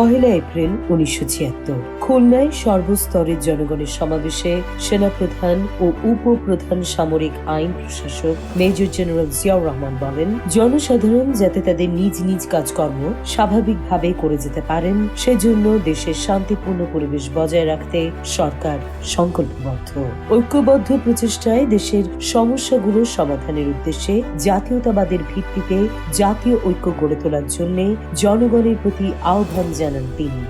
1 April 1976 খুলনায় সর্বস্তরের জনগণের সমাবেশে সেনাপ্রধান ও উপপ্রধান সামরিক আইন প্রশাসক মেজর জেনারেল জিয়াউর রহমান বলেন, জনসাধারণ যাতে তাদের নিজ নিজ কাজকর্ম স্বাভাবিকভাবে করে যেতে পারেন সেজন্য দেশের শান্তিপূর্ণ পরিবেশ বজায় রাখতে সরকার সংকল্পবদ্ধ। ঐক্যবদ্ধ প্রচেষ্টায় দেশের সমস্যাগুলো সমাধানের উদ্দেশ্যে জাতীয়তাবাদের ভিত্তিতে জাতীয় ঐক্য গড়ে তোলার জন্য জনগণের প্রতি আহ্বান জানান তিনি।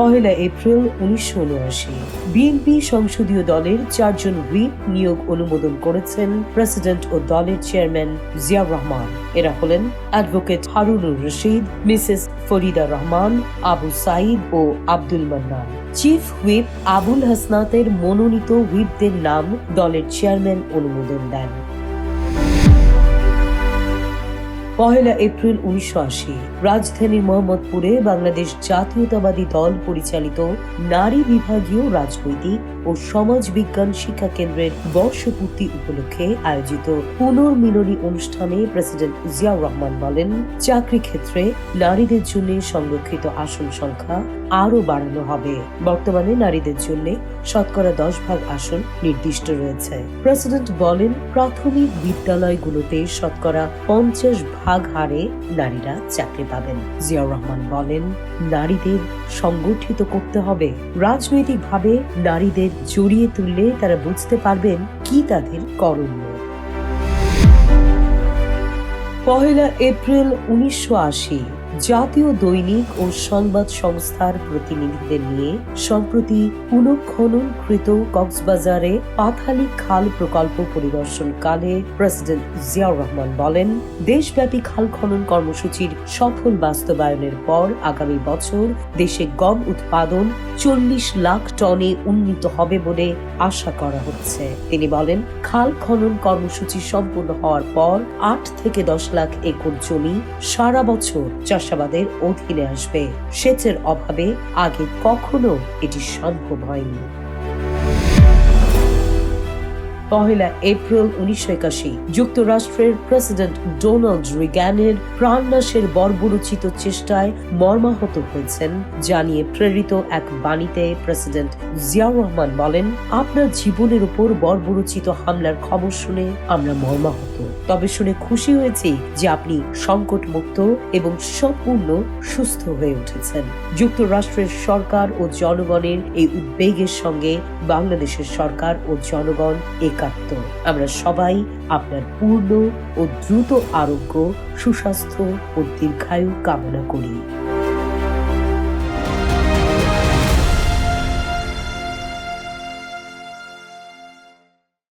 1 এপ্রিল 1979 বিএনপি সংসদীয় দলের 4 জন হুইপ নিয়োগ অনুমোদন করেছেন প্রেসিডেন্ট ও দলের চেয়ারম্যান জিয়াউর রহমান। এরা হলেন অ্যাডভোকেট হারুনুর রশিদ, মিসেস ফরিদা রহমান, আবু সাইদ ও আব্দুল মান্নান। চিফ হুইপ আবুল হাসনাতের মনোনীত হুইপদের নাম দলের চেয়ারম্যান অনুমোদন দেন। 1 এপ্রিল 1980 রাজধানীর মোহাম্মদপুরে বাংলাদেশ জাতীয়তাবাদী দল পরিচালিত নারী বিভাগীয় রাজনৈতিক ও সমাজ বিজ্ঞান শিক্ষা কেন্দ্রের বর্ষপূর্তি উপলক্ষে আয়োজিত পুনর্মিলনী অনুষ্ঠানে প্রেসিডেন্ট জিয়াউর রহমান বলেন, চাকরি ক্ষেত্রে নারীদের জন্য সংরক্ষিত আসন সংখ্যা আরও বাড়ানো হবে। বর্তমানে নারীদের জন্য শতকরা 10% আসন নির্দিষ্ট রয়েছে। প্রেসিডেন্ট বলেন, প্রাথমিক বিদ্যালয়গুলোতে শতকরা 50% হারে নারীরা চাকরি পাবেন। জিয়াউর রহমান বলেন, নারীদের সংগঠিত করতে হবে। রাজনৈতিকভাবে নারীদের জড়িয়ে তুললে তারা বুঝতে পারবেন কি তাদের করণীয়। 1 এপ্রিল 1980 জাতীয় দৈনিক ও সংবাদ সংস্থার প্রতিনিধিদের নিয়ে সম্প্রতি পুনঃখননকৃত কক্সবাজারে পাথালি খাল প্রকল্প পরিদর্শনকালে প্রেসিডেন্ট জিয়াউর রহমান বলেন, দেশব্যাপী খাল খনন কর্মসূচির সফল বাস্তবায়নের পর আগামী বছর দেশে গম উৎপাদন 40 লাখ টনে উন্নীত হবে বলে আশা করা হচ্ছে। তিনি বলেন, খাল খনন কর্মসূচি সম্পূর্ণ হওয়ার পর 8 থেকে 10 লাখ একর জমি সারা বছর চাষাবাদের অধীনে আসবে। সেচের অভাবে আগে কখনো এটি সম্ভব হয়নি। 1 এপ্রিল 1981 যুক্তরাষ্ট্রের প্রেসিডেন্ট ডোনাল্ড রিগ্যানের প্রাণনাশের বর্বরোচিত চেষ্টায় মর্মাহত হয়েছেন জানিয়ে প্রেরিত এক বাণীতে প্রেসিডেন্ট জিয়াউর রহমান বলেন, আপনার জীবনের উপর বর্বরোচিত হামলার খবর শুনে আমরা মর্মাহত, তবে শুনে খুশি হয়েছি যে আপনি সংকটমুক্ত এবং সম্পূর্ণ সুস্থ হয়ে উঠেছেন। যুক্তরাষ্ট্রের সরকার ও জনগণের এই উদ্বেগের সঙ্গে বাংলাদেশের সরকার ও জনগণ একাত্ম। আমরা সবাই আপনার পূর্ণ ও দ্রুত আরোগ্য, সুস্বাস্থ্য ও দীর্ঘায়ু কামনা করি।